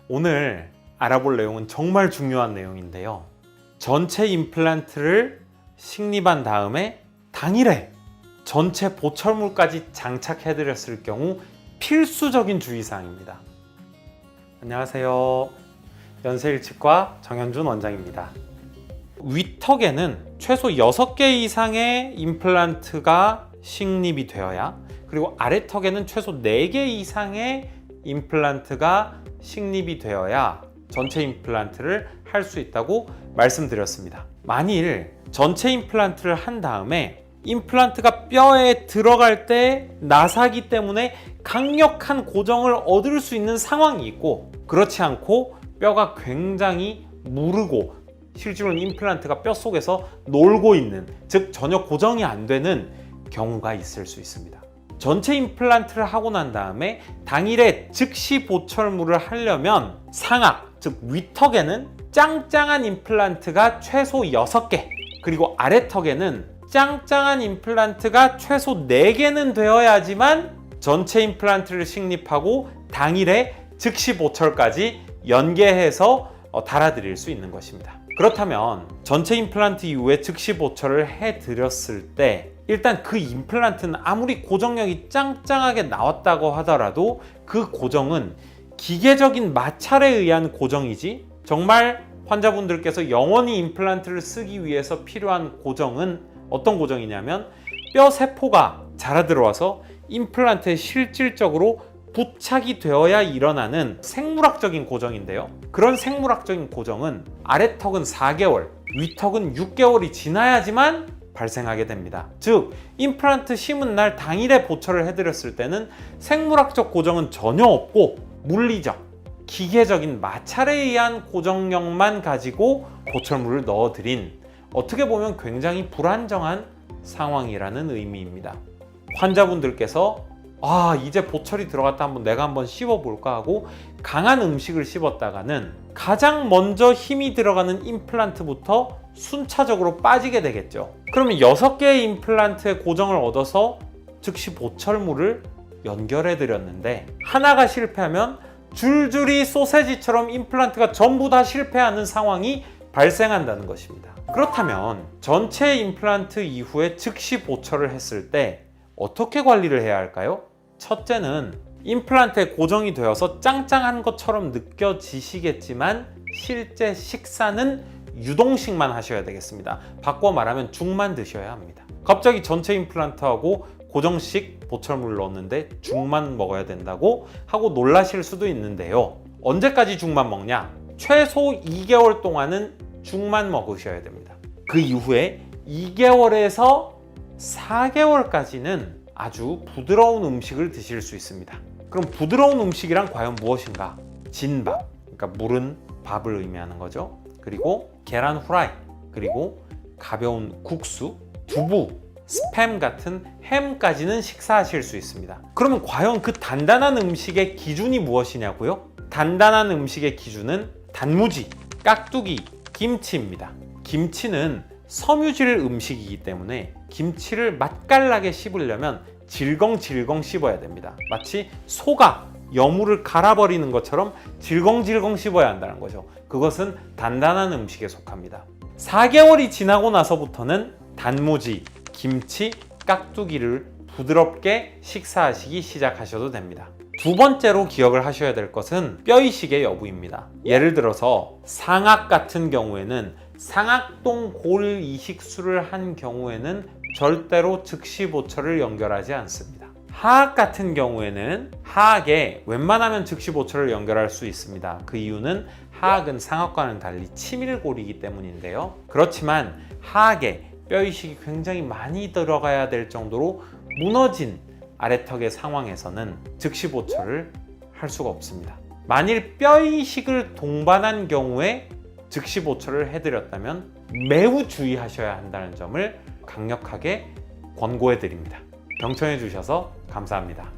오늘 알아볼 내용은 정말 중요한 내용인데요. 전체 임플란트를 식립한 다음에 당일에 전체 보철물까지 장착해드렸을 경우 필수적인 주의사항입니다. 안녕하세요. 연세일치과 정현준 원장입니다. 위턱에는 최소 6개 이상의 임플란트가 식립이 되어야, 그리고 아래턱에는 최소 4개 이상의 임플란트가 식립이 되어야 전체 임플란트를 할 수 있다고 말씀드렸습니다. 만일 전체 임플란트를 한 다음에 임플란트가 뼈에 들어갈 때 나사기 때문에 강력한 고정을 얻을 수 있는 상황이 있고, 그렇지 않고 뼈가 굉장히 무르고 실제로는 임플란트가 뼈 속에서 놀고 있는, 즉 전혀 고정이 안 되는 경우가 있을 수 있습니다. 전체 임플란트를 하고 난 다음에 당일에 즉시 보철물을 하려면 상악, 즉 위턱에는 짱짱한 임플란트가 최소 6개, 그리고 아래턱에는 짱짱한 임플란트가 최소 4개는 되어야지만 전체 임플란트를 식립하고 당일에 즉시 보철까지 연계해서 달아드릴 수 있는 것입니다. 그렇다면 전체 임플란트 이후에 즉시 보철을 해드렸을 때 일단 그 임플란트는 아무리 고정력이 짱짱하게 나왔다고 하더라도 그 고정은 기계적인 마찰에 의한 고정이지, 정말 환자분들께서 영원히 임플란트를 쓰기 위해서 필요한 고정은 어떤 고정이냐면 뼈 세포가 자라 들어와서 임플란트에 실질적으로 부착이 되어야 일어나는 생물학적인 고정인데요. 그런 생물학적인 고정은 아래턱은 4개월, 위턱은 6개월이 지나야지만 발생하게 됩니다. 즉 임플란트 심은 날 당일에 보철을 해드렸을 때는 생물학적 고정은 전혀 없고 물리적, 기계적인 마찰에 의한 고정력만 가지고 보철물을 넣어드린, 어떻게 보면 굉장히 불안정한 상황이라는 의미입니다. 환자분들께서 이제 보철이 들어갔다, 내가 한번 씹어볼까 하고 강한 음식을 씹었다가는 가장 먼저 힘이 들어가는 임플란트부터 순차적으로 빠지게 되겠죠. 그러면 6개의 임플란트의 고정을 얻어서 즉시 보철물을 연결해 드렸는데 하나가 실패하면 줄줄이 소세지처럼 임플란트가 전부 다 실패하는 상황이 발생한다는 것입니다. 그렇다면 전체 임플란트 이후에 즉시 보철을 했을 때 어떻게 관리를 해야 할까요? 첫째는 임플란트에 고정이 되어서 짱짱한 것처럼 느껴지시겠지만 실제 식사는 유동식만 하셔야 되겠습니다. 바꿔 말하면 죽만 드셔야 합니다. 갑자기 전체 임플란트하고 고정식 보철물을 넣었는데 죽만 먹어야 된다고 하고 놀라실 수도 있는데요. 언제까지 죽만 먹냐? 최소 2개월 동안은 죽만 먹으셔야 됩니다. 그 이후에 2개월에서 4개월까지는 아주 부드러운 음식을 드실 수 있습니다. 그럼 부드러운 음식이란 과연 무엇인가? 진밥, 그러니까 무른 밥을 의미하는 거죠. 그리고 계란 후라이, 그리고 가벼운 국수, 두부, 스팸 같은 햄까지는 식사하실 수 있습니다. 그러면 과연 그 단단한 음식의 기준이 무엇이냐고요? 단단한 음식의 기준은 단무지, 깍두기, 김치입니다. 김치는 섬유질 음식이기 때문에 김치를 맛깔나게 씹으려면 질겅질겅 씹어야 됩니다. 마치 소가 여물을 갈아버리는 것처럼 질겅질겅 씹어야 한다는 거죠. 그것은 단단한 음식에 속합니다. 4개월이 지나고 나서부터는 단무지, 김치, 깍두기를 부드럽게 식사하시기 시작하셔도 됩니다. 두 번째로 기억을 하셔야 될 것은 뼈이식의 여부입니다. 예를 들어서 상악 같은 경우에는 상악동 골 이식술을 한 경우에는 절대로 즉시 보철을 연결하지 않습니다. 하악 같은 경우에는 하악에 웬만하면 즉시 보철을 연결할 수 있습니다. 그 이유는 하악은 상악과는 달리 치밀골이기 때문인데요. 그렇지만 하악에 뼈이식이 굉장히 많이 들어가야 될 정도로 무너진 아래턱의 상황에서는 즉시 보철을 할 수가 없습니다. 만일 뼈이식을 동반한 경우에 즉시 보철을 해드렸다면 매우 주의하셔야 한다는 점을 강력하게 권고해 드립니다. 경청해 주셔서 감사합니다.